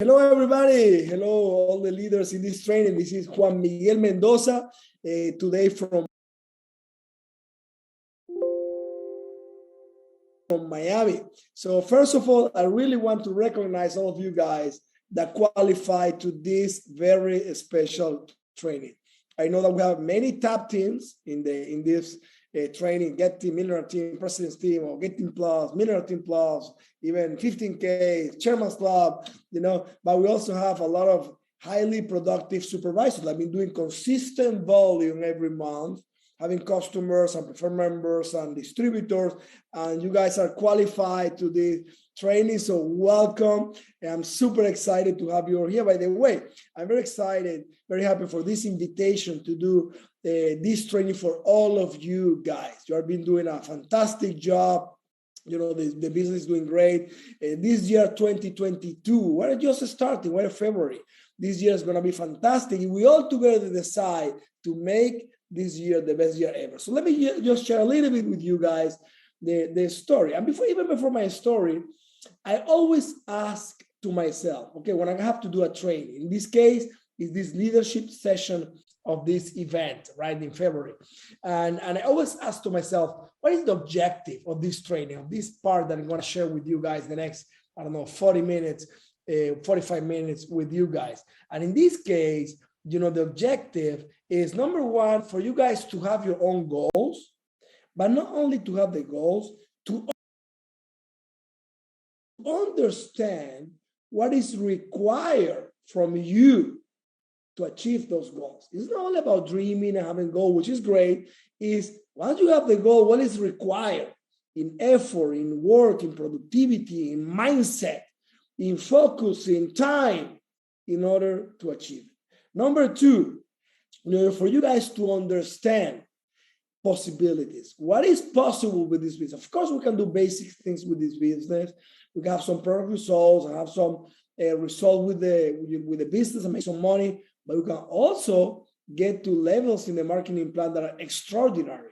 Hello, everybody. Hello, all the leaders in this training. This is Juan Miguel Mendoza, today from Miami. So first of all, I really want to recognize all of you guys that qualify to this very special training. I know that we have many top teams in this training, Get Team, Millionaire Team, President's Team, or Get Team Plus, Millionaire Team Plus, even 15K, Chairman's Club, but we also have a lot of highly productive supervisors that have been doing consistent volume every month, having customers and preferred members and distributors, and you guys are qualified to the training, so welcome. And I'm super excited to have you all here. By the way, I'm very excited, very happy for this invitation to do this training for all of you guys. You have been doing a fantastic job. The business is doing great. This year, 2022, we're just starting, we're February. This year is going to be fantastic. We all together decide to make this year the best year ever. So let me just share a little bit with you guys the story. And before my story, I always ask to myself, okay, when I have to do a training, in this case, is this leadership session of this event, right, in February. And I always ask to myself, what is the objective of this training, of this part that I'm going to share with you guys the next, 40 minutes, 45 minutes with you guys. And in this case, the objective is, number one, for you guys to have your own goals, but not only to have the goals, to understand what is required from you to achieve those goals. It's not only about dreaming and having a goal, which is great. Is once you have the goal, what is required in effort, in work, in productivity, in mindset, in focus, in time, in order to achieve it. Number two, for you guys to understand possibilities. What is possible with this business? Of course, we can do basic things with this business. We can have some product results and have some result with the business and make some money. But we can also get to levels in the marketing plan that are extraordinary,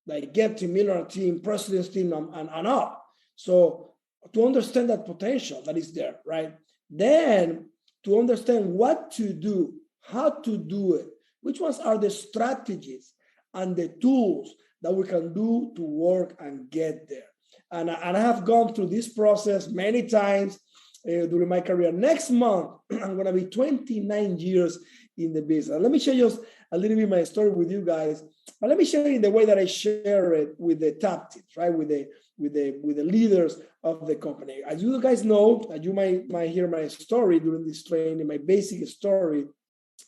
like Get Team, Millionaire Team, President's Team, and up. So to understand that potential that is there, right? Then to understand what to do, how to do it, which ones are the strategies and the tools that we can do to work and get there. And I have gone through this process many times during my career. Next month, I'm going to be 29 years in the business. Let me share just a little bit my story with you guys, but let me share it in the way that I share it with the top teams, right? With the leaders of the company. As you guys know, as you might hear my story during this training, my basic story,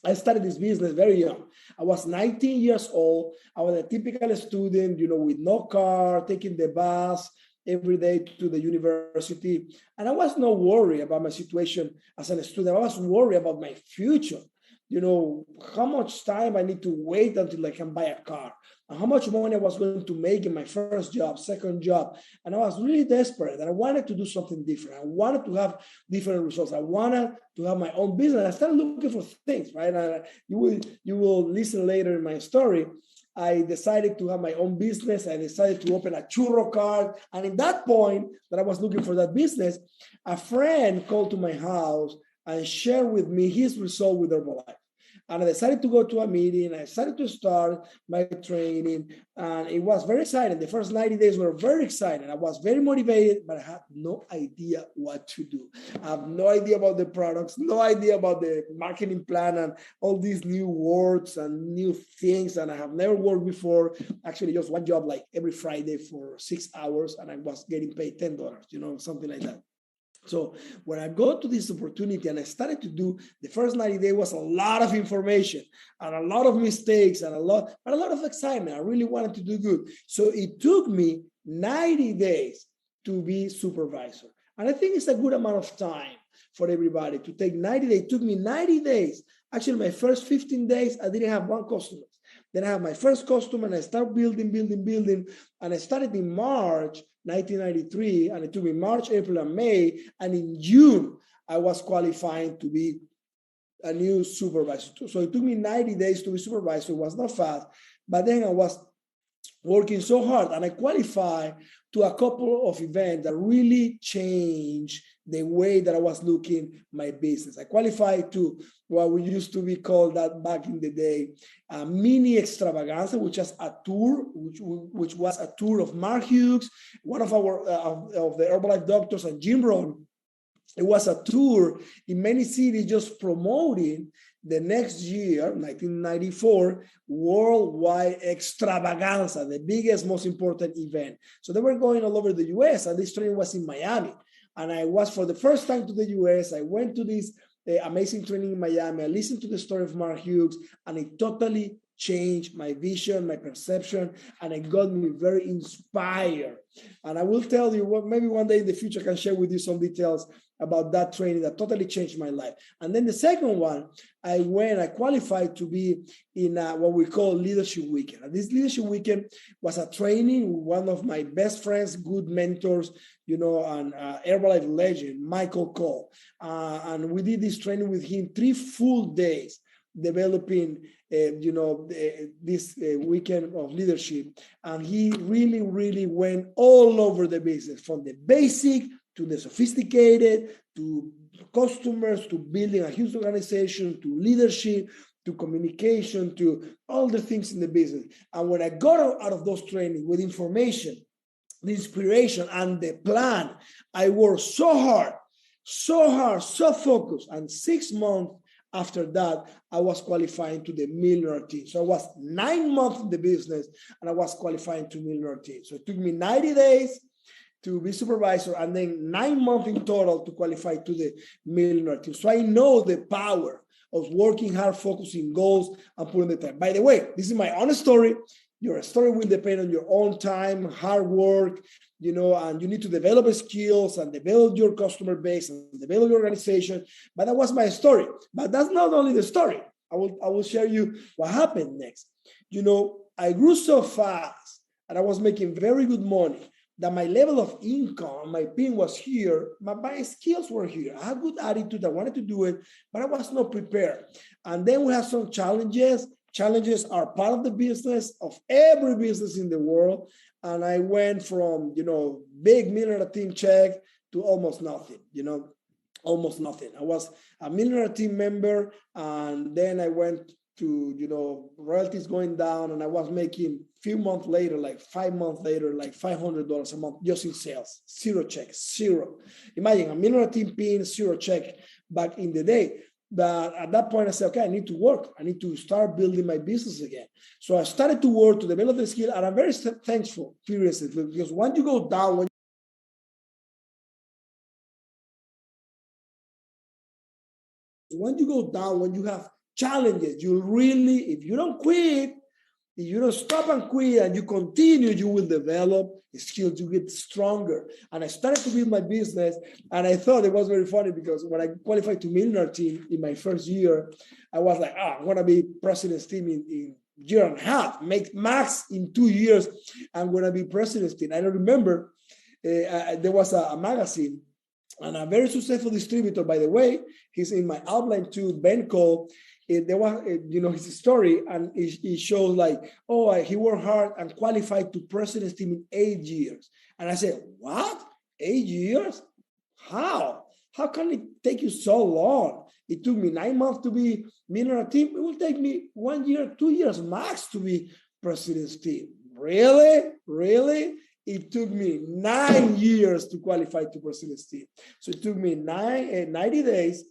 I started this business very young. I was 19 years old. I was a typical student, with no car, taking the bus every day to the university. And I was not worried about my situation as a student. I was worried about my future. How much time I need to wait until I can buy a car, and how much money I was going to make in my first job, second job. And I was really desperate, and I wanted to do something different. I wanted to have different results. I wanted to have my own business. I started looking for things, right? And you will listen later in my story. I decided to have my own business. I decided to open a churro cart. And in that point that I was looking for that business, a friend called to my house and shared with me his result with Herbalife. And I decided to go to a meeting. I decided to start my training. And it was very exciting. The first 90 days were very exciting. I was very motivated, but I had no idea what to do. I have no idea about the products, no idea about the marketing plan and all these new words and new things. And I have never worked before. Actually, just one job like every Friday for 6 hours. And I was getting paid $10, something like that. So when I go to this opportunity and I started to do, the first 90 days was a lot of information and a lot of mistakes and a lot of excitement. I really wanted to do good. So it took me 90 days to be supervisor. And I think it's a good amount of time for everybody to take 90 days. It took me 90 days. Actually, my first 15 days, I didn't have one customer. Then I have my first customer and I start building. And I started in March 1993, and it took me March, April, and May. And in June, I was qualifying to be a new supervisor. So it took me 90 days to be supervisor. It was not fast, but then I was working so hard, and I qualified to a couple of events that really changed the way that I was looking my business. I qualified to what we used to be called that back in the day, a mini extravaganza, which was a tour, which was a tour of Mark Hughes, one of our of the Herbalife doctors, and Jim Rohn. It was a tour in many cities just promoting the next year, 1994, worldwide extravaganza, the biggest, most important event. So they were going all over the US, and this training was in Miami. And I was, for the first time to the US, I went to this amazing training in Miami. I listened to the story of Mark Hughes, and it totally changed my vision, my perception, and it got me very inspired. And I will tell you, maybe one day in the future I can share with you some details about that training that totally changed my life. And then the second one, I qualified to be in what we call Leadership Weekend. And this Leadership Weekend was a training with one of my best friends, good mentors, and Herbalife legend, Michael Cole. And we did this training with him 3 full days, developing this weekend of leadership. And he really, really went all over the business, from the basic to the sophisticated, to customers, to building a huge organization, to leadership, to communication, to all the things in the business. And when I got out of those trainings with information, the inspiration, and the plan, I worked so hard, so focused. And 6 months after that, I was qualifying to the millionaire team. So I was 9 months in the business, and I was qualifying to millionaire team. So it took me 90 days to be supervisor, and then 9 months in total to qualify to the millionaire team. So I know the power of working hard, focusing goals, and putting the time. By the way, this is my own story. Your story will depend on your own time, hard work, and you need to develop skills and develop your customer base and develop your organization. But that was my story. But that's not only the story. I will share you what happened next. I grew so fast, and I was making very good money, that my level of income, my pin was here, my skills were here. I had good attitude, I wanted to do it, but I was not prepared. And then we had some challenges. Challenges are part of the business, of every business in the world. And I went from, big millionaire team check to almost nothing, almost nothing. I was a millionaire team member, and then I went to, royalties going down, and I was making few months later, like 5 months later, like $500 a month just in sales. 0 checks, 0. Imagine a millionaire team pin, 0 check back in the day. But at that point, I said, okay, I need to work. I need to start building my business again. So I started to work to develop the skill, and I'm very thankful, seriously, because once you go down, when you have challenges, you really, if you don't quit, if you don't stop and quit and you continue, you will develop skills, you get stronger. And I started to build my business, and I thought it was very funny because when I qualified to millionaire team in my first year, I was like, I'm going to be president's team in year and a half, make max in 2 years, I'm going to be president's team. I remember there was a magazine, and a very successful distributor, by the way, he's in my outline too, Ben Cole. There was, his story, and it shows like, he worked hard and qualified to president's team in 8 years. And I said, what? 8 years? How? How can it take you so long? It took me 9 months to be millionaire team. It will take me 1 year, 2 years max to be president's team. Really? It took me 9 years to qualify to president's team. So it took me 90 days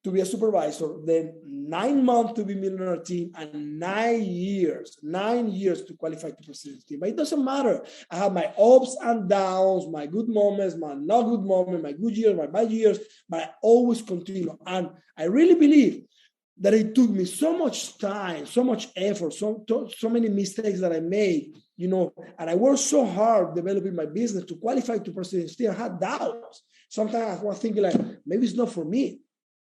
to be a supervisor, then 9 months to be millionaire team, and 9 years to qualify to president's team. But it doesn't matter. I have my ups and downs, my good moments, my not good moments, my good years, my bad years, but I always continue. And I really believe that it took me so much time, so much effort, so many mistakes that I made, and I worked so hard developing my business to qualify to president's team. I had doubts. Sometimes I was thinking like, maybe it's not for me.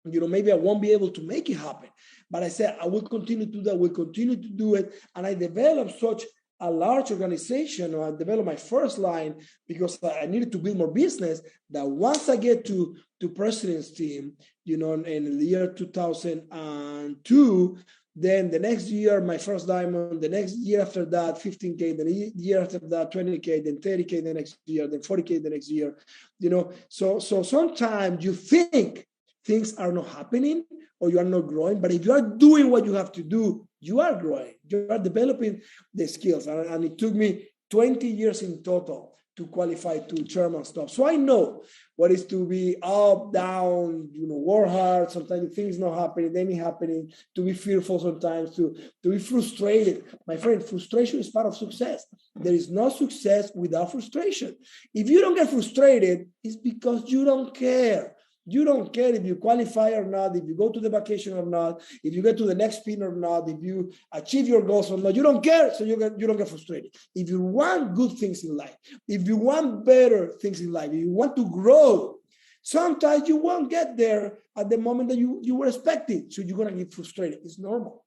Maybe I won't be able to make it happen. But I said, I will continue to do that. I will continue to do it. And I developed such a large organization, or I developed my first line because I needed to build more business, that once I get to president's team, in the year 2002, Then the next year, my first diamond, the next year after that, 15K, the year after that, 20K, then 30K the next year, then 40K the next year, So sometimes you think things are not happening or you are not growing, but if you are doing what you have to do, you are growing, you are developing the skills. And it took me 20 years in total to qualify to chairman stuff. So I know what is to be up, down, work hard. Sometimes things not happening, then it happening, to be fearful sometimes, to be frustrated. My friend, frustration is part of success. There is no success without frustration. If you don't get frustrated, it's because you don't care. You don't care if you qualify or not, if you go to the vacation or not, if you get to the next spin or not, if you achieve your goals or not. You don't care, so you don't get frustrated. If you want good things in life, if you want better things in life, if you want to grow, sometimes you won't get there at the moment that you were expecting. So you're going to get frustrated. It's normal.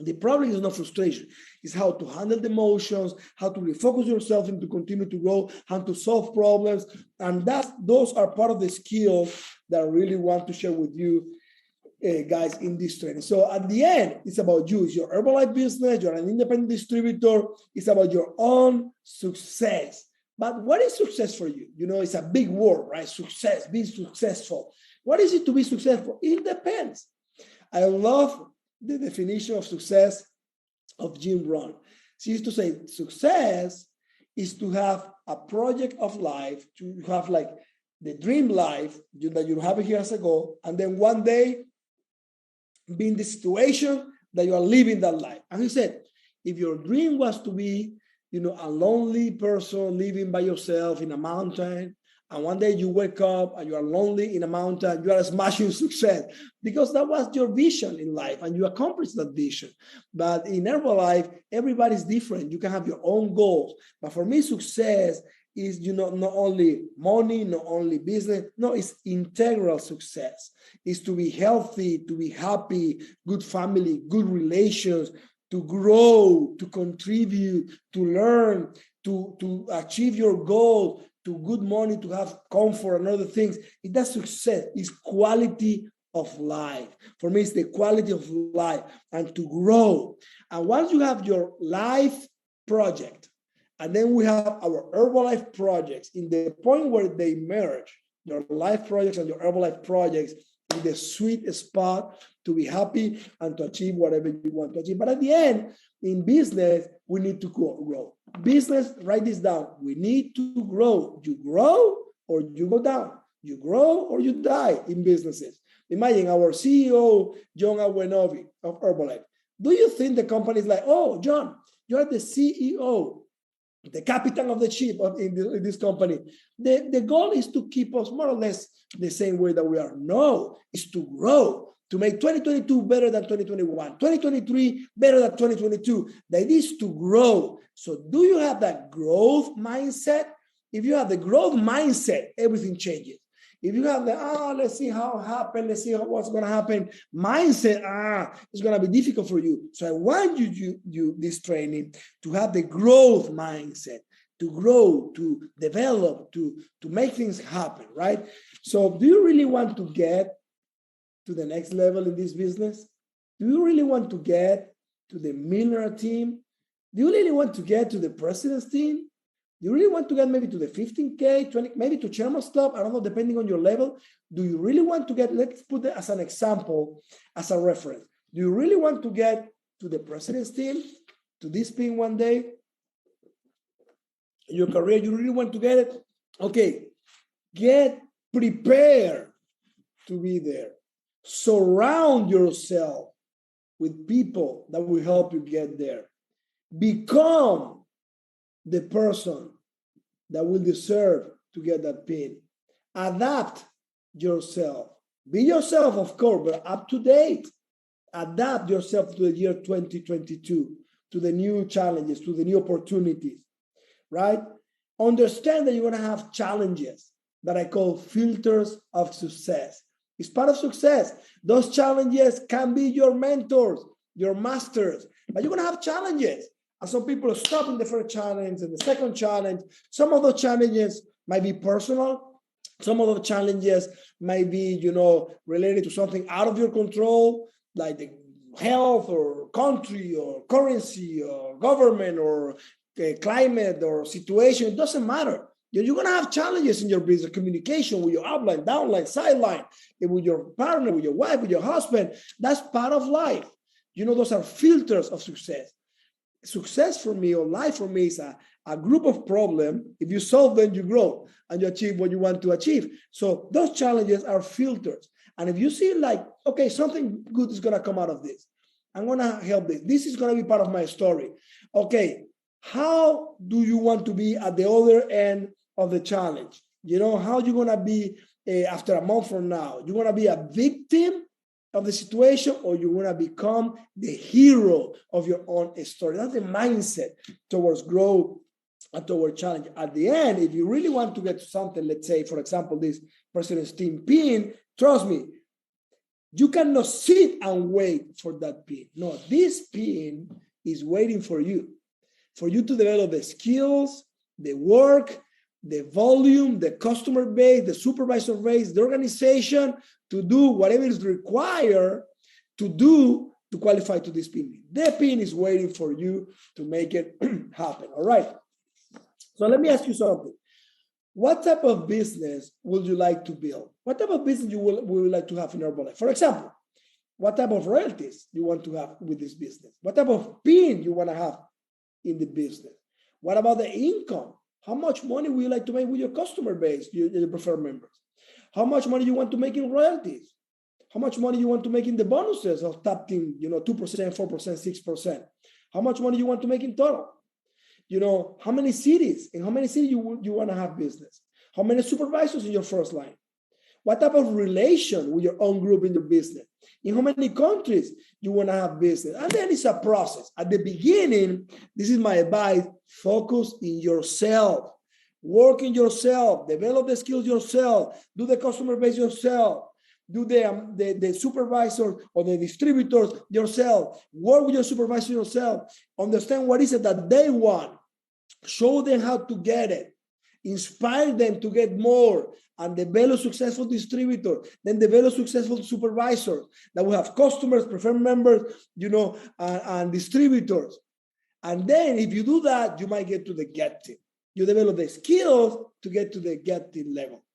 The problem is not frustration. It's how to handle the emotions, how to refocus yourself and to continue to grow, how to solve problems. And those are part of the skills that I really want to share with you guys in this training. So at the end, it's about you. It's your Herbalife business. You're an independent distributor. It's about your own success. But what is success for you? It's a big word, right? Success, being successful. What is it to be successful? It depends. I love the definition of success of Jim Rohn. She used to say success is to have a project of life, to have like the dream life that you have here as a goal, and then one day be in the situation that you are living that life. And he said, if your dream was to be, a lonely person living by yourself in a mountain, and one day you wake up and you are lonely in a mountain, you are smashing success because that was your vision in life and you accomplished that vision. But in Herbalife, everybody's different. You can have your own goals. But for me, success is, not only money, not only business. No, it's integral success. It's to be healthy, to be happy, good family, good relations, to grow, to contribute, to learn, to achieve your goal, to good money, to have comfort and other things. That's success. It's quality of life. For me, it's the quality of life and to grow. And once you have your life project, and then we have our Herbalife projects, in the point where they merge, your life projects and your Herbalife projects, in the sweet spot to be happy and to achieve whatever you want to achieve. But at the end, in business, we need to grow. Business, write this down. We need to grow. You grow or you go down. You grow or you die in businesses. Imagine our CEO, John Awenovi of Herbalife. Do you think the company is like, oh, John, you're the CEO, the captain of the ship in this company? The goal is to keep us more or less the same way that we are. No, it's to grow, to make 2022 better than 2021, 2023 better than 2022. The idea is to grow. So do you have that growth mindset? If you have the growth mindset, everything changes. If you have the, let's see how it happens, let's see what's going to happen mindset, it's going to be difficult for you. So I want you this training to have the growth mindset, to grow, to develop, to make things happen, right? So do you really want to get to the next level in this business? Do you really want to get to the millionaire team? Do you really want to get to the president's team? Do you really want to get maybe to the 15K, 20, maybe to chairman's club? I don't know, depending on your level. Do you really want to get, let's put that as an example, as a reference. Do you really want to get to the president's team, to this thing one day? In your career, you really want to get it? Okay, get prepared to be there. Surround yourself with people that will help you get there. Become the person that will deserve to get that pin. Adapt yourself. Be yourself, of course, but up to date. Adapt yourself to the year 2022, to the new challenges, to the new opportunities, right? Understand that you're going to have challenges that I call filters of success. It's part of success. Those challenges can be your mentors, your masters, but you're going to have challenges. And some people stop in the first challenge and the second challenge. Some of the challenges might be personal. Some of the challenges might be, related to something out of your control, like the health or country or currency or government or climate or situation, it doesn't matter. You're going to have challenges in your business, communication with your upline, downline, sideline, with your partner, with your wife, with your husband. That's part of life. Those are filters of success. Success for me, or life for me, is a group of problems. If you solve them, you grow and you achieve what you want to achieve. So those challenges are filters. And if you see like, okay, something good is going to come out of this, I'm going to help this. This is going to be part of my story. Okay, how do you want to be at the other end of the challenge? How are you going to be after a month from now? You're going to be a victim of the situation, or you want to become the hero of your own story? That's the mindset towards growth and towards challenge. At the end, if you really want to get to something, let's say, for example, this president's team pin, trust me, you cannot sit and wait for that pin. No, this pin is waiting for you to develop the skills, the work, the volume, the customer base, the supervisor base, the organization, to do whatever is required to do to qualify to this pin. The pin is waiting for you to make it happen. All right. So let me ask you something. What type of business would you like to build? What type of business would you like to have in Herbalife? For example, what type of royalties you want to have with this business? What type of pin you want to have in the business? What about the income? How much money would you like to make with your customer base, your preferred members? How much money you want to make in royalties? How much money you want to make in the bonuses of top team, 2%, 4%, 6%? How much money you want to make in total? How many cities? In how many cities you want to have business? How many supervisors in your first line? What type of relation with your own group in your business? In how many countries you want to have business? And then it's a process. At the beginning, this is my advice, focus in yourself. Work in yourself, develop the skills yourself, do the customer base yourself, do the supervisor or the distributors yourself, work with your supervisor yourself, understand what is it that they want, show them how to get it, inspire them to get more, and develop successful distributors, then develop successful supervisors that will have customers, preferred members, and distributors. And then if you do that, you might get to the get team. You develop the skills to get to the get team level.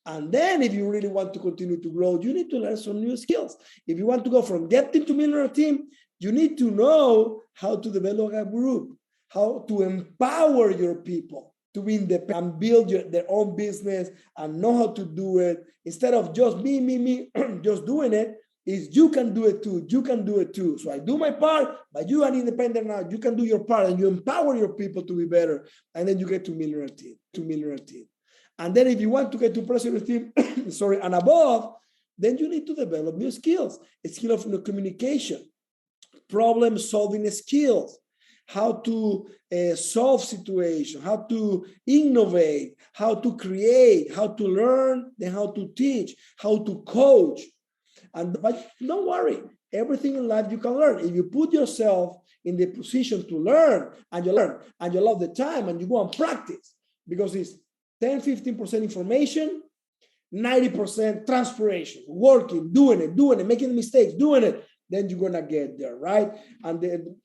And then if you really want to continue to grow, you need to learn some new skills. If you want to go from get team to millionaire team, you need to know how to develop a group, how to empower your people to be independent and build their own business and know how to do it. Instead of just me, just doing it, is you can do it too. You can do it too. So I do my part, but you are independent now. You can do your part and you empower your people to be better. And then you get to millionaire team. And then if you want to get to president team, and above, then you need to develop new skills. A skill of communication, problem solving skills, how to solve situations, how to innovate, how to create, how to learn, then how to teach, how to coach. But don't worry, everything in life you can learn. If you put yourself in the position to learn, and you love the time, and you go and practice, because it's 10, 15% information, 90% transpiration, working, doing it, making mistakes, doing it, then you're going to get there, right? And then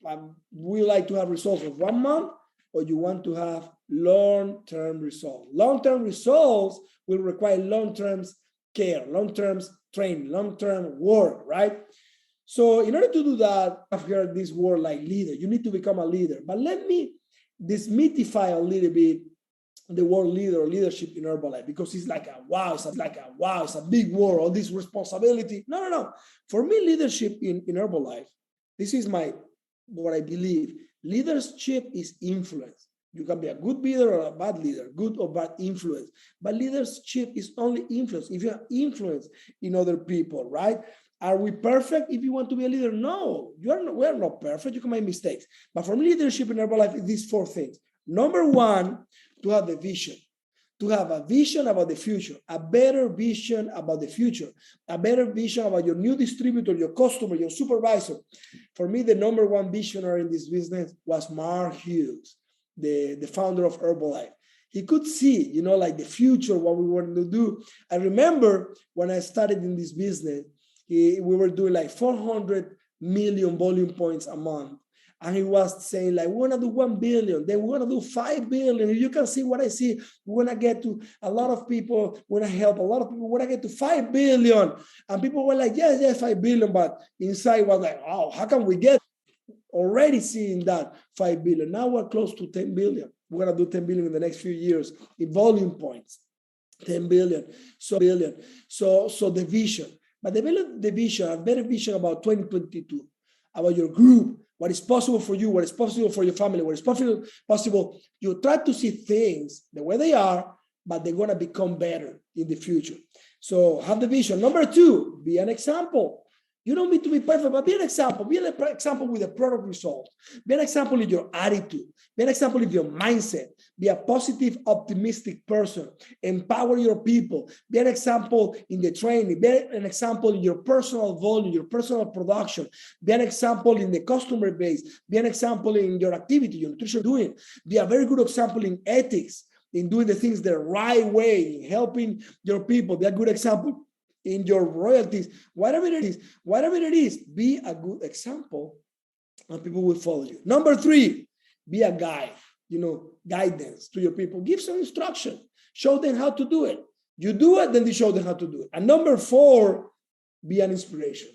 we like to have results of 1 month, or you want to have long-term results. Long-term results will require long-term care, long-term training, long-term work, right? So in order to do that, I've heard this word like leader. You need to become a leader. But let me demystify a little bit the word leader or leadership in Herbalife, because it's like it's a big word, all this responsibility. No. For me, leadership in Herbalife, this is what I believe. Leadership is influence. You can be a good leader or a bad leader, good or bad influence. But leadership is only influence. If you have influence in other people, right? Are we perfect if you want to be a leader? No, we are not perfect. You can make mistakes. But for me, leadership in Herbalife is these 4 things. Number 1, to have the vision. To have a vision about the future, a better vision about the future, a better vision about your new distributor, your customer, your supervisor. For me, the number 1 visionary in this business was Mark Hughes, the founder of Herbalife. He could see, like the future, what we wanted to do. I remember when I started in this business, we were doing like 400 million volume points a month. And he was saying, like, we're gonna do 1 billion, then we're gonna do 5 billion. You can see what I see. We're gonna get to a lot of people, we're gonna help a lot of people, we're gonna get to 5 billion. And people were like, yes, 5 billion, but inside was like, oh, how can we get already seeing that 5 billion? Now we're close to 10 billion. We're gonna do 10 billion in the next few years in volume points. 10 billion. So the vision. But the vision, a better vision about 2022, about your group, what is possible for you, what is possible for your family, what is possible. You try to see things the way they are, but they're going to become better in the future. So have the vision. Number 2, be an example. You don't need to be perfect, but be an example. Be an example with a product result. Be an example in your attitude. Be an example in your mindset. Be a positive, optimistic person. Empower your people. Be an example in the training. Be an example in your personal volume, your personal production. Be an example in the customer base. Be an example in your activity, your nutrition doing. Be a very good example in ethics, in doing the things the right way, in helping your people. Be a good example in your royalties, whatever it is, be a good example and people will follow you. Number 3, be a guide, guidance to your people. Give some instruction, show them how to do it. You do it, then you show them how to do it. And number 4, be an inspiration.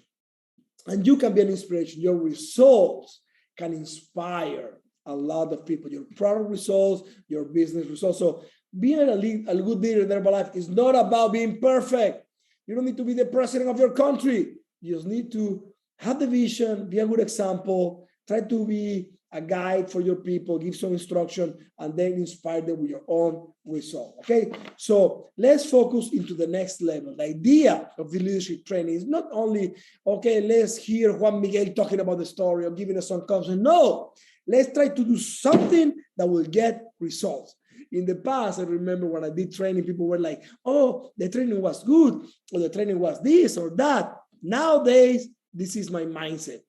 And you can be an inspiration. Your results can inspire a lot of people, your product results, your business results. So being a good leader in their life is not about being perfect. You don't need to be the president of your country. You just need to have the vision, be a good example, try to be a guide for your people, give some instruction, and then inspire them with your own result. Okay, so let's focus into the next level. The idea of the leadership training is not only, okay, let's hear Juan Miguel talking about the story or giving us some concepts. No, let's try to do something that will get results. In the past, I remember when I did training, people were like, oh, the training was good, or the training was this or that. Nowadays, this is my mindset.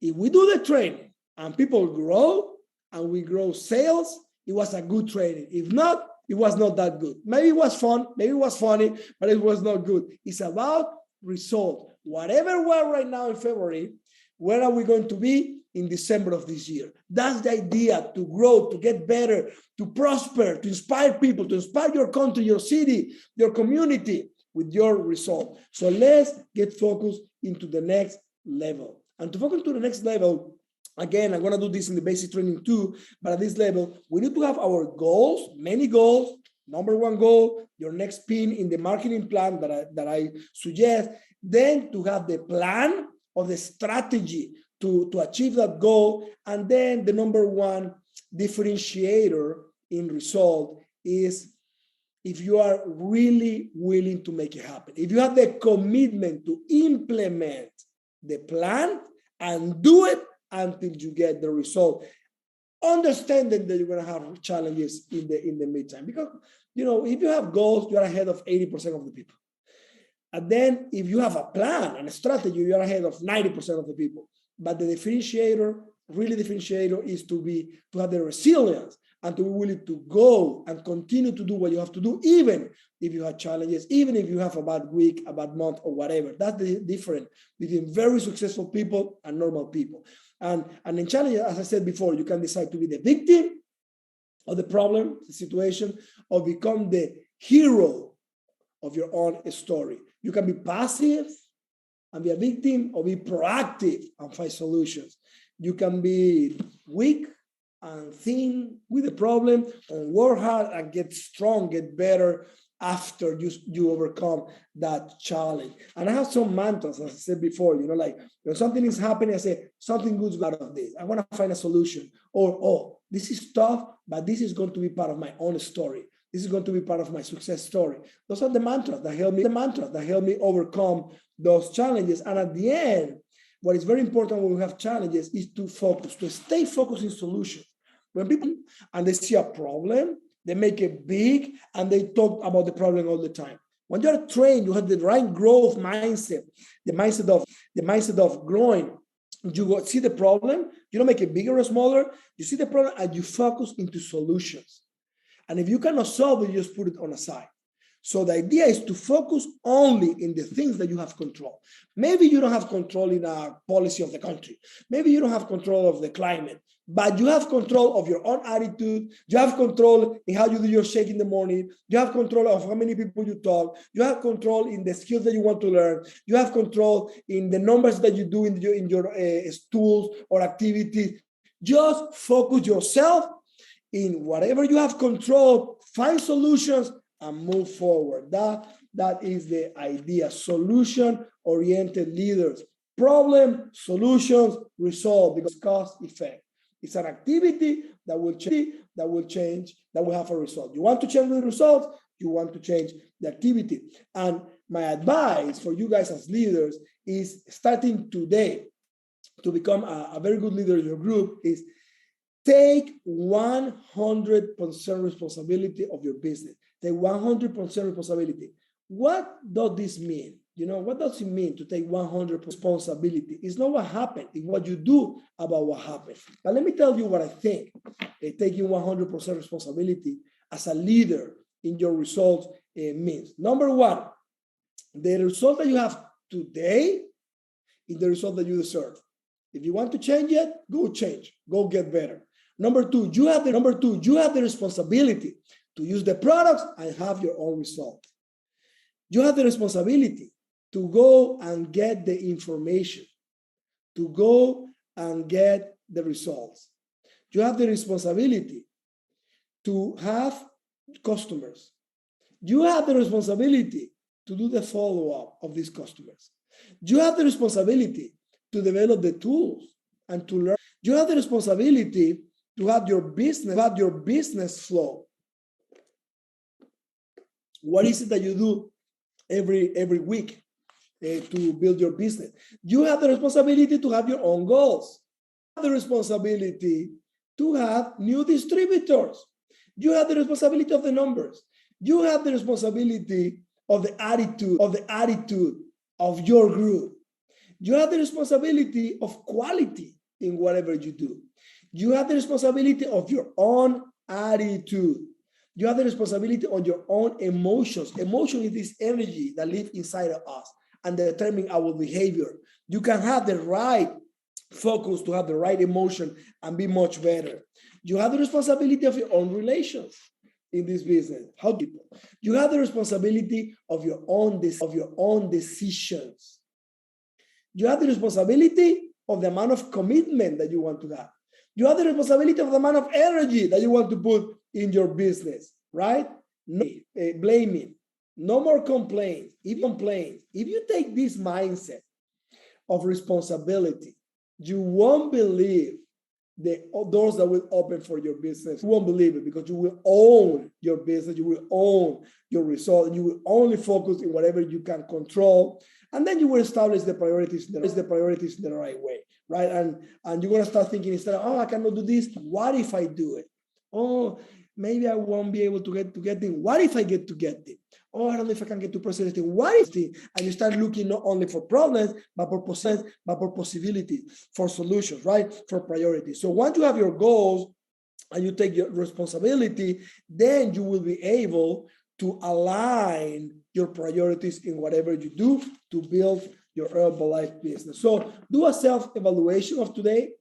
If we do the training and people grow and we grow sales, it was a good training. If not, it was not that good. Maybe it was fun, maybe it was funny, but it was not good. It's about result. Whatever we're right now in February, where are we going to be in December of this year? That's the idea, to grow, to get better, to prosper, to inspire people, to inspire your country, your city, your community with your result. So let's get focused into the next level. And to focus to the next level, again, I'm going to do this in the basic training too, but at this level, we need to have our goals, many goals. Number 1 goal, your next pin in the marketing plan that I suggest. Then to have the plan or the strategy to achieve that goal. And then the number 1 differentiator in result is if you are really willing to make it happen. If you have the commitment to implement the plan and do it until you get the result, understanding that you're going to have challenges in the meantime. Because, if you have goals, you're ahead of 80% of the people. And then if you have a plan and a strategy, you're ahead of 90% of the people. But the differentiator is to have the resilience and to be willing to go and continue to do what you have to do, even if you have challenges, even if you have a bad week, a bad month, or whatever. That's the difference between very successful people and normal people. And in challenges, as I said before, you can decide to be the victim of the problem, the situation, or become the hero of your own story. You can be passive and be a victim, or be proactive and find solutions. You can be weak and thin with the problem, and work hard and get strong, get better after you overcome that challenge. And I have some mantras, as I said before, like when something is happening, I say, something good's out of this. I want to find a solution. Or, oh, this is tough, but this is going to be part of my own story. This is going to be part of my success story. Those are the mantras that help me overcome those challenges. And at the end, what is very important when we have challenges is to stay focused in solutions. When people, and they see a problem, they make it big and they talk about the problem all the time. When you're trained, you have the right growth mindset, the mindset of growing. You see the problem, you don't make it bigger or smaller, you see the problem and you focus into solutions. And if you cannot solve it, you just put it on a side. So the idea is to focus only in the things that you have control. Maybe you don't have control in a policy of the country. Maybe you don't have control of the climate, but you have control of your own attitude. You have control in how you do your shake in the morning. You have control of how many people you talk. You have control in the skills that you want to learn. You have control in the numbers that you do in your tools or activities. Just focus yourself in whatever you have control, find solutions, and move forward. That is the idea. Solution-oriented leaders. Problem, solutions, resolve, because cause, effect. It's an activity that will change, that will have a result. You want to change the results, you want to change the activity. And my advice for you guys as leaders is, starting today, to become a very good leader in your group, is take 100% responsibility of your business. Take 100% responsibility. What does this mean? What does it mean to take 100% responsibility? It's not what happened, it's what you do about what happened. But let me tell you what I think taking 100% responsibility as a leader in your results means. Number one, the result that you have today is the result that you deserve. If you want to change it, go change, go get better. Number two, you have the responsibility to use the products and have your own result. You have the responsibility to go and get the information, to go and get the results. You have the responsibility to have customers. You have the responsibility to do the follow-up of these customers. You have the responsibility to develop the tools and to learn. You have the responsibility to have your business flow. What is it that you do every week to build your business? You have the responsibility to have your own goals. You have the responsibility to have new distributors. You have the responsibility of the numbers. You have the responsibility of the attitude of your group. You have the responsibility of quality in whatever you do. You have the responsibility of your own attitude. You have the responsibility on your own emotions. Emotion is this energy that lives inside of us and determine our behavior. You can have the right focus to have the right emotion and be much better. You have the responsibility of your own relations in this business. How people? You have the responsibility of your own decisions. You have the responsibility of the amount of commitment that you want to have. You have the responsibility of the amount of energy that you want to put in your business, right? No blaming, no more complaints. If you take this mindset of responsibility, you won't believe the doors that will open for your business. You won't believe it, because you will own your business, you will own your result, and you will only focus in whatever you can control. And then you will establish the priorities in the right way, right? And you're going to start thinking, instead of, I cannot do this, what if I do it? Oh, maybe I won't be able to get it. What if I get to get it? Oh, I don't know if I can get to process it. What if it? And you start looking not only for problems, but for possibilities, for solutions, right? For priorities. So once you have your goals and you take your responsibility, then you will be able to align your priorities in whatever you do to build your Herbalife business. So do a self-evaluation of today,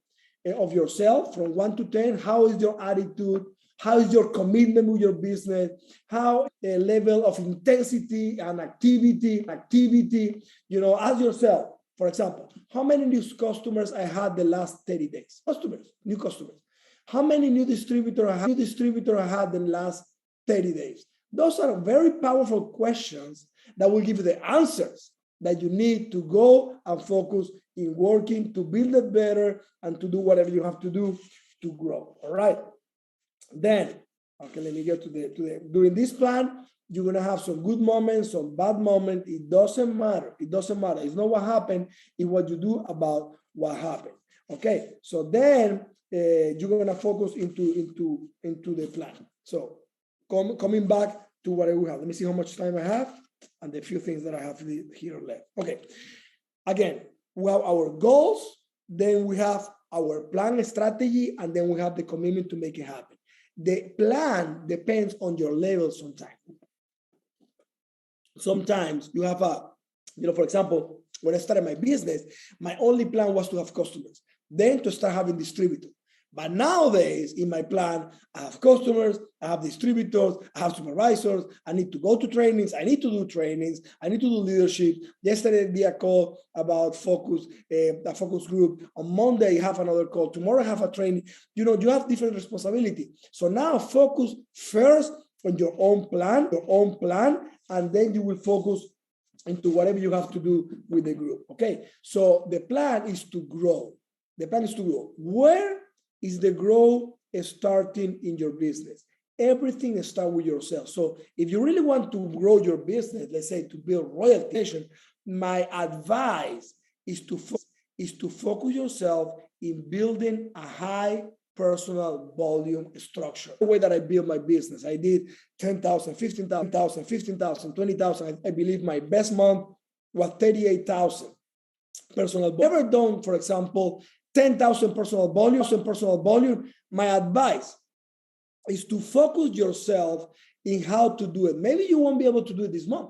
of yourself from 1 to 10. How is your attitude? How is your commitment with your business? How a level of intensity and activity, ask yourself, for example, how many new customers I had the last 30 days? New customers. How many new distributors I had the last 30 days? Those are very powerful questions that will give you the answers that you need to go and focus in working to build it better and to do whatever you have to do to grow. All right. Then, okay, let me get to the during this plan, you're going to have some good moments, some bad moments. It doesn't matter. It's not what happened, it's what you do about what happened. Okay, so then you're going to focus into the plan. So coming back to what I will have. Let me see how much time I have and the few things that I have here left. Okay, again, we have our goals, then we have our plan strategy, and then we have the commitment to make it happen. The plan depends on your level sometimes. sometimes you have for example, when I started my business, my only plan was to have customers, then to start having distributors. But nowadays, in my plan, I have customers, I have distributors, I have supervisors, I need to go to trainings, I need to do trainings, I need to do leadership. Yesterday, I did a call about a focus group. On Monday, I have another call. Tomorrow, I have a training. You have different responsibility. So now focus first on your own plan, and then you will focus into whatever you have to do with the group. Okay, so the plan is to grow. Where is the growth starting in your business? Everything starts with yourself. So if you really want to grow your business, let's say to build royalty, my advice is to focus yourself in building a high personal volume structure. The way that I built my business, I did 10,000, 15,000, 20,000. I believe my best month was 38,000 personal volume. Never done, for example, 10,000 personal volume. My advice is to focus yourself in how to do it. Maybe you won't be able to do it this month,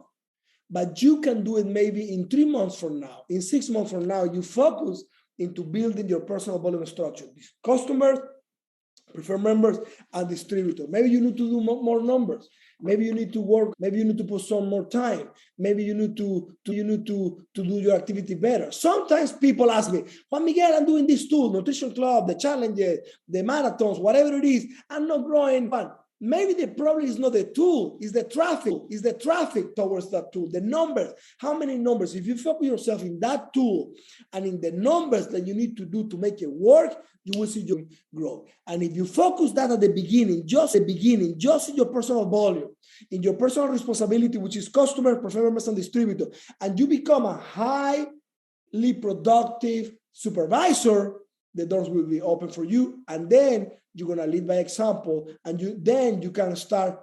but you can do it maybe in 3 months from now, in 6 months from now. You focus into building your personal volume structure. Customers, preferred members, and distributors. Maybe you need to do more numbers. Maybe you need to work. Maybe you need to put some more time. Maybe you need to do your activity better. Sometimes people ask me, Juan Miguel, I'm doing this too, Nutrition Club, the challenges, the marathons, whatever it is. I'm not growing. Maybe the problem is not the tool, it's the traffic towards that tool, the numbers. How many numbers? If you focus yourself in that tool and in the numbers that you need to do to make it work, you will see your growth. And if you focus that at the beginning, just in your personal volume, in your personal responsibility, which is customer, preferred members, and distributor, and you become a highly productive supervisor, the doors will be open for you, and then you're going to lead by example, and you can start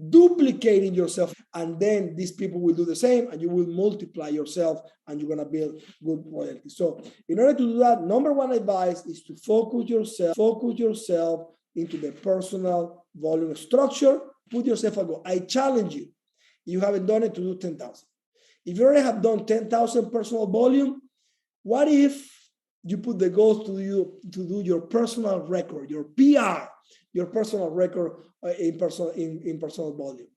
duplicating yourself, and then these people will do the same, and you will multiply yourself, and you're going to build good loyalty. So in order to do that, number one advice is to focus yourself into the personal volume structure. Put yourself a goal. I challenge you, if you haven't done it, to do 10,000. If you already have done 10,000 personal volume, what if you put the goals to do your personal record, your PR, your personal record in personal volume?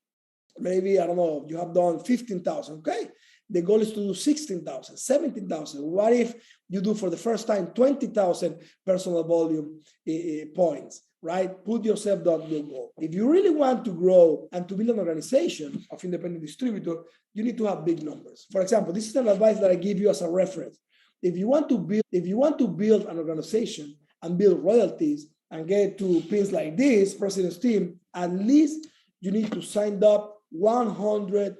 Maybe, I don't know, you have done 15,000, okay? The goal is to do 16,000, 17,000. What if you do for the first time 20,000 personal volume points, right? Put yourself that goal. If you really want to grow and to build an organization of independent distributor, you need to have big numbers. For example, this is an advice that I give you as a reference. If you want to build an organization and build royalties and get to pins like this, President's Team, at least you need to sign up 100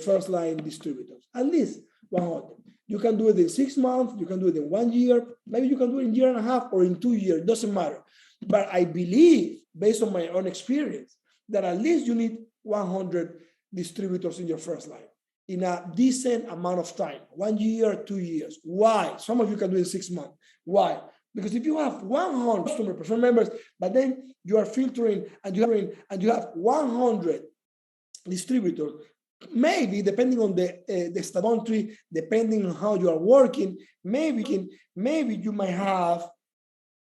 first line distributors, at least 100. You can do it in 6 months, you can do it in 1 year, maybe you can do it in 1.5 years or in 2 years, it doesn't matter. But I believe, based on my own experience, that at least you need 100 distributors in your first line in a decent amount of time, 1 year, 2 years. Why? Some of you can do it in 6 months. Why? Because if you have 100 customer preferred members, but then you are filtering and you have 100 distributors, maybe depending on the country, depending on how you are working, maybe you might have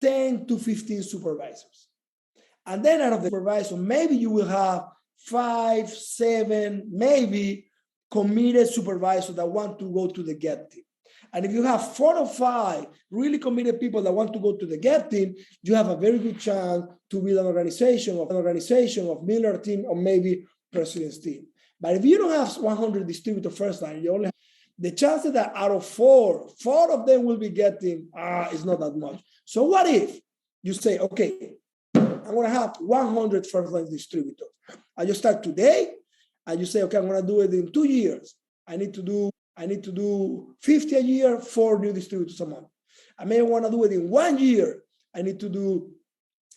10 to 15 supervisors. And then out of the supervisor, maybe you will have 5, 7, maybe committed supervisors that want to go to the GET team. And if you have 4 or 5 really committed people that want to go to the GET team, you have a very good chance to build an organization of Miller team or maybe President's Team. But if you don't have 100 distributor first line, you only have the chances that out of 4 of them will be getting is not that much. So what if you say, okay, I'm going to have 100 first line distributors. I just start today, and you say, okay, I'm going to do it in 2 years. I need to do 50 a year, 4 new distributors a month. I may want to do it in 1 year. I need to do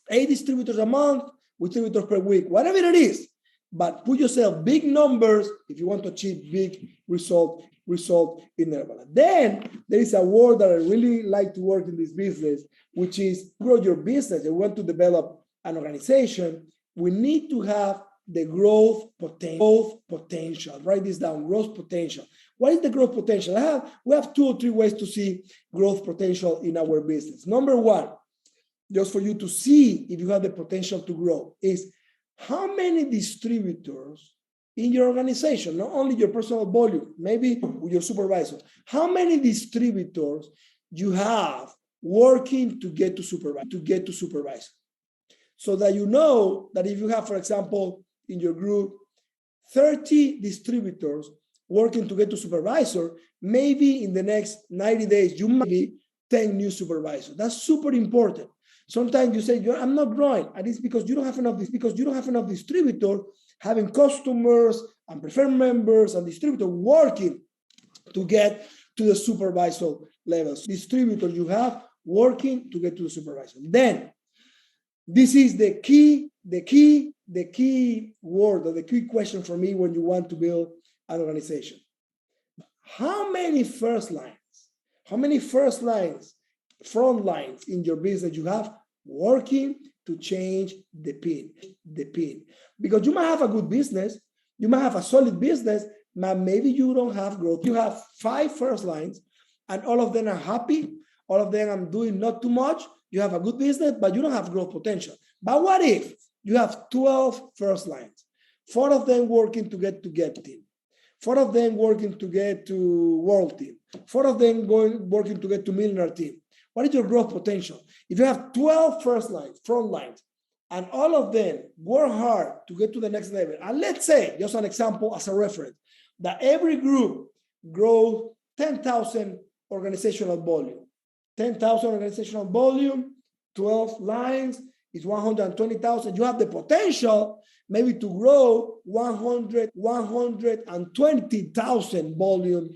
8 distributors a month with distributors per week, whatever it is. But put yourself big numbers if you want to achieve big result in Nirvana. Then there is a word that I really like to work in this business, which is grow your business. If you want to develop an organization, we need to have the growth potential. Write this down, growth potential. What is the growth potential? We have 2 or 3 ways to see growth potential in our business. Number one, just for you to see if you have the potential to grow, is how many distributors in your organization, not only your personal volume, maybe with your supervisor, how many distributors you have working to get to supervisor. So that you know that if you have, for example, in your group, 30 distributors working to get to supervisor, maybe in the next 90 days, you might be 10 new supervisors. That's super important. Sometimes you say, I'm not growing, and it's because you don't have enough distributors having customers and preferred members and distributors working to get to the supervisor levels. Distributors you have working to get to the supervisor. Then, this is the key word or the key question for me when you want to build an organization. How many front lines in your business you have working to change the pin? Because you might have a good business, you might have a solid business, but maybe you don't have growth. You have 5 first lines and all of them are happy, all of them are doing not too much. You have a good business, but you don't have growth potential. But what if you have 12 first lines, 4 of them working to get team, 4 of them working to get to world team, 4 of them working to get to millionaire team? What is your growth potential? If you have 12 front lines, and all of them work hard to get to the next level, and let's say, just an example as a reference, that every group grows 10,000 organizational volume. 10,000 organizational volume, 12 lines is 120,000. You have the potential maybe to grow 120,000 volume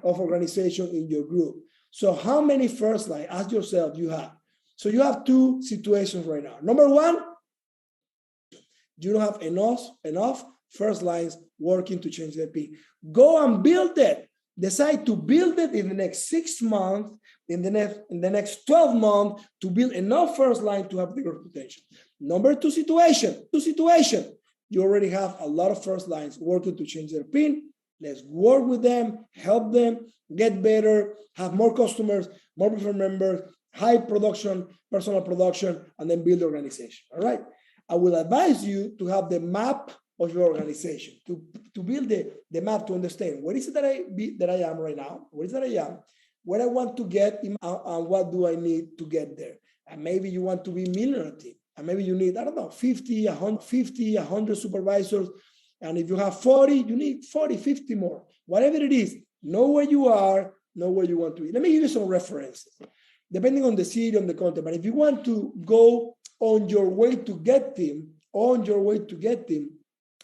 of organization in your group. So how many first line, ask yourself, you have? So you have 2 situations right now. Number one, you don't have enough first lines working to change the P. Go and build it. Decide to build it in the next 6 months, in the next 12 months, to build enough first line to have the growth potential. Number 2 situation. You already have a lot of first lines working to change their PIN. Let's work with them, help them get better, have more customers, more preferred members, high production, personal production, and then build the organization. All right. I will advise you to have the map of your organization, to build the map to understand what is it that I am right now, what is it that I am, what I want to get, and what do I need to get there. And maybe you want to be millionaire team, and maybe you need, 50, 100 supervisors. And if you have 40, you need 40, 50 more. Whatever it is, know where you are, know where you want to be. Let me give you some references, depending on the city, on the content. But if you want to go on your way to get them,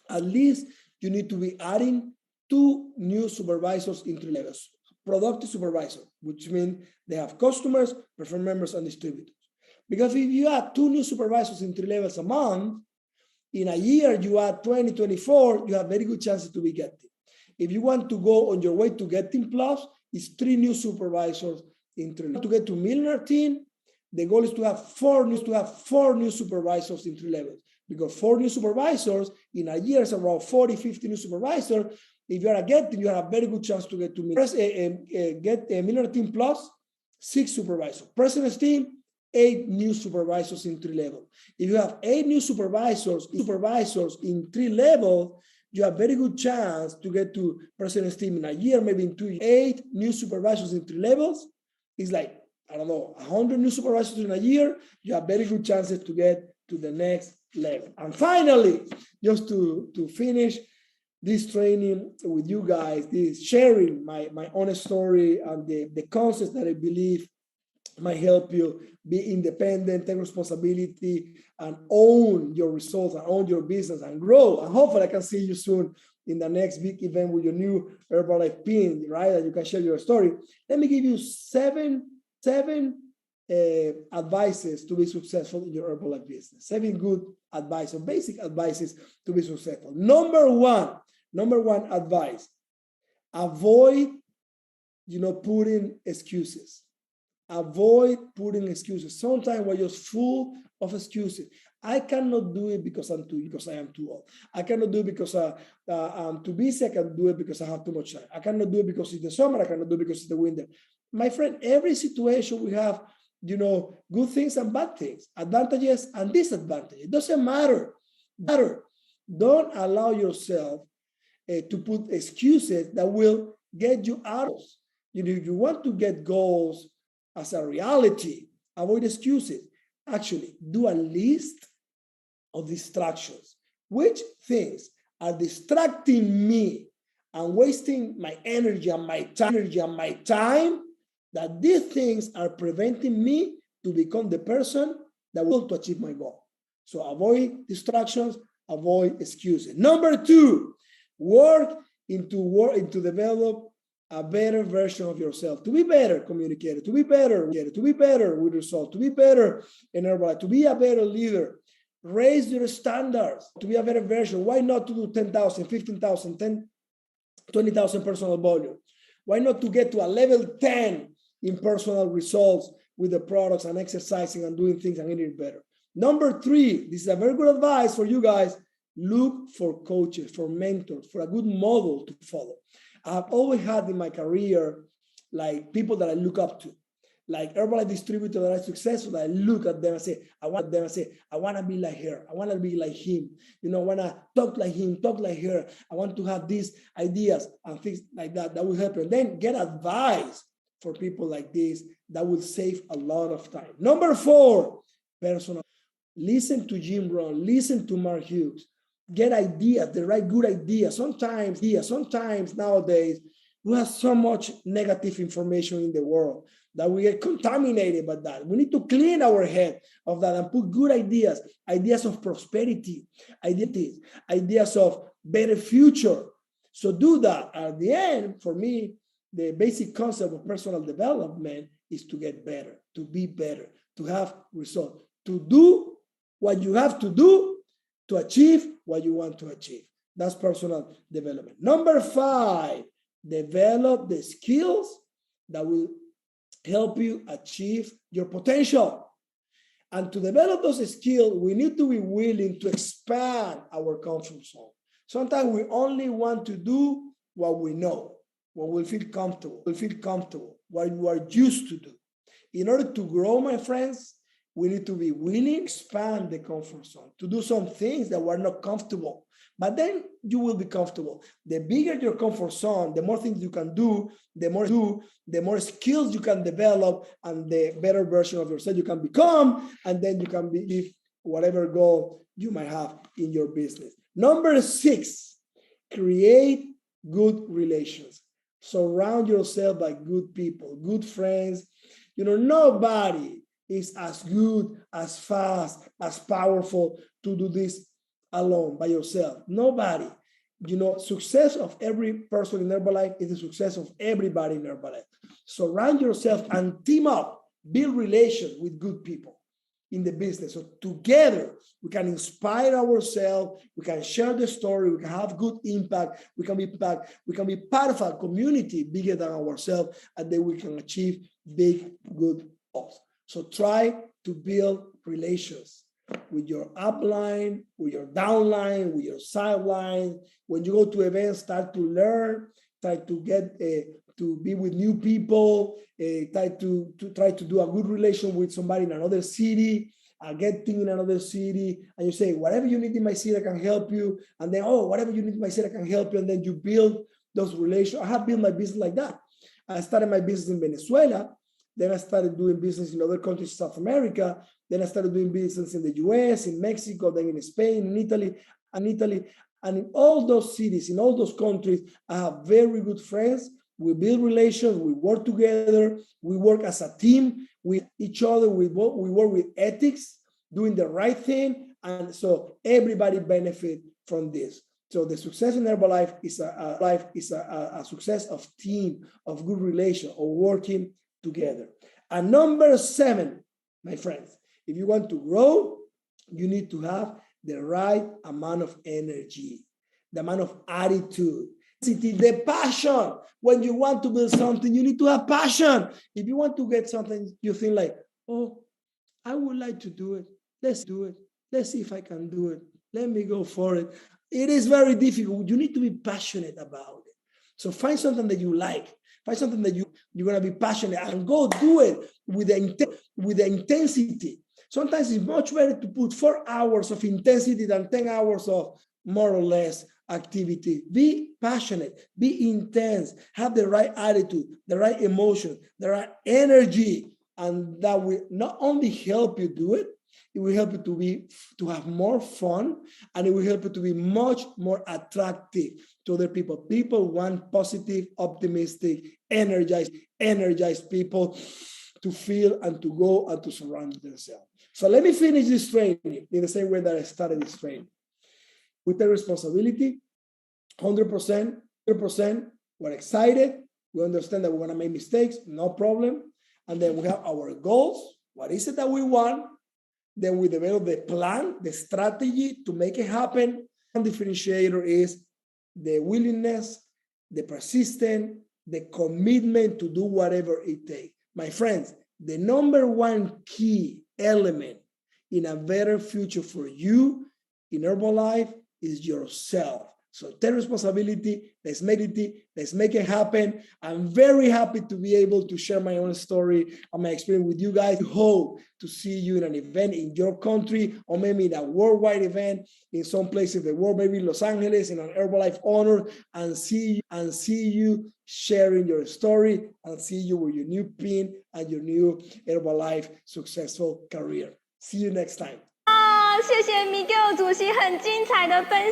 at least you need to be adding 2 new supervisors into levels. Productive supervisors, which means they have customers, preferred members, and distributors. Because if you add 2 new supervisors in 3 levels a month, in a year you add 20, 24, you have very good chances to be getting. If you want to go on your way to getting plus, it's 3 new supervisors in 3 levels. To get to millionaire team, the goal is to have 4 new supervisors in 3 levels. Because 4 new supervisors in a year is around 40, 50 new supervisors. If you are a get team, you have a very good chance to get to get a millionaire team plus 6 supervisors. President's team, 8 new supervisors in 3 levels. If you have 8 new supervisors in 3 levels, you have very good chance to get to president's team in a year, maybe in 2 years. 8 new supervisors in 3 levels is like, 100 new supervisors in a year. You have very good chances to get to the next level. And finally, just to finish this training with you guys, this sharing my honest story and the concepts that I believe might help you be independent, take responsibility, and own your results and own your business and grow. And hopefully I can see you soon in the next big event with your new Herbalife pin, right? And you can share your story. Let me give you seven advices to be successful in your Herbalife business. 7 good advice or basic advices to be successful. Number one advice: avoid, putting excuses. avoid putting excuses. Sometimes we're just full of excuses. I cannot do it because I am too old. I cannot do it because I'm too busy. I can do it because I have too much time. I cannot do it because it's the summer. I cannot do it because it's the winter. My friend, every situation we have, good things and bad things, advantages and disadvantages. It doesn't matter. Don't allow yourself to put excuses that will get you out of. If you want to get goals as a reality, avoid excuses. Actually, do a list of distractions. Which things are distracting me and wasting my energy and my time, that these things are preventing me to become the person that will to achieve my goal. So avoid distractions, avoid excuses. Number 2, work into develop a better version of yourself, to be better communicator, to be better with results, to be better in everybody, to be a better leader. Raise your standards to be a better version. Why not to do 10,000, 15,000, 20,000 personal volume? Why not to get to a level 10 in personal results with the products and exercising and doing things and getting better? Number 3, this is a very good advice for you guys. Look for coaches, for mentors, for a good model to follow. I've always had in my career, like people that I look up to, like Herbalife distributor that are successful. I look at them and say, I want to be like her. I want to be like him. I want to talk like him, talk like her. I want to have these ideas and things like that will help. And then get advice for people like this that will save a lot of time. Number 4, personal. Listen to Jim Rohn. Listen to Mark Hughes. Get ideas, the right good ideas. Sometimes nowadays, we have so much negative information in the world that we get contaminated by that. We need to clean our head of that and put good ideas of prosperity, ideas of better future. So do that. At the end, for me, the basic concept of personal development is to get better, to be better, to have results, to do what you have to do to achieve what you want to achieve. That's personal development. Number 5, develop the skills that will help you achieve your potential. And to develop those skills, we need to be willing to expand our comfort zone. Sometimes we only want to do what we know, what we feel comfortable, what you are used to do. In order to grow, my friends, we need to be willing to expand the comfort zone, to do some things that were not comfortable. But then you will be comfortable. The bigger your comfort zone, the more things you can do, the more skills you can develop, and the better version of yourself you can become, and then you can live whatever goal you might have in your business. Number 6, create good relations. Surround yourself by good people, good friends. Nobody is as good, as fast, as powerful to do this alone by yourself. Nobody. Success of every person in Herbalife is the success of everybody in Herbalife. Surround yourself and team up, build relations with good people in the business. So together we can inspire ourselves, we can share the story, we can have good impact, we can be part of a community bigger than ourselves, and then we can achieve big, good goals. So try to build relations with your upline, with your downline, with your sideline. When you go to events, start to learn, try to get to be with new people, try to do a good relation with somebody in another city, get things in another city, and you say, whatever you need in my city, I can help you. And then, whatever you need in my city, I can help you. And then you build those relations. I have built my business like that. I started my business in Venezuela. Then I started doing business in other countries, South America. Then I started doing business in the US, in Mexico, then in Spain, in Italy. And in all those cities, in all those countries, I have very good friends. We build relations, we work together, we work as a team with each other, we work with ethics, doing the right thing. And so everybody benefit from this. So the success in Herbalife is a success of team, of good relation, of working together. And number 7, my friends, if you want to grow, you need to have the right amount of energy, the amount of attitude, the passion. When you want to build something, you need to have passion. If you want to get something, you think like, oh, I would like to do it. Let's do it. Let's see if I can do it. Let me go for it. It is very difficult. You need to be passionate about it. So find something that you like. Find something that you're going to be passionate and go do it with the intensity. Sometimes it's much better to put 4 hours of intensity than 10 hours of more or less activity. Be passionate, be intense, have the right attitude, the right emotion, the right energy, and that will not only help you do it, it will help you to have more fun, and it will help you to be much more attractive to other people. People want positive, optimistic, energized people to feel and to go and to surround themselves. So let me finish this training in the same way that I started this training. We take responsibility, 100%. We're excited. We understand that we're going to make mistakes, no problem. And then we have our goals. What is it that we want? Then we develop the plan, the strategy to make it happen. And differentiator is the willingness, the persistence, the commitment to do whatever it takes. My friends, the number one key element in a better future for you in Herbalife is yourself. So take responsibility, let's make it happen. I'm very happy to be able to share my own story and my experience with you guys. I hope to see you in an event in your country, or maybe in a worldwide event in some place in the world, maybe Los Angeles, in an Herbalife honor, and see you sharing your story and see you with your new pin and your new Herbalife successful career. See you next time. 谢谢 Miguel 主席很精彩的分享。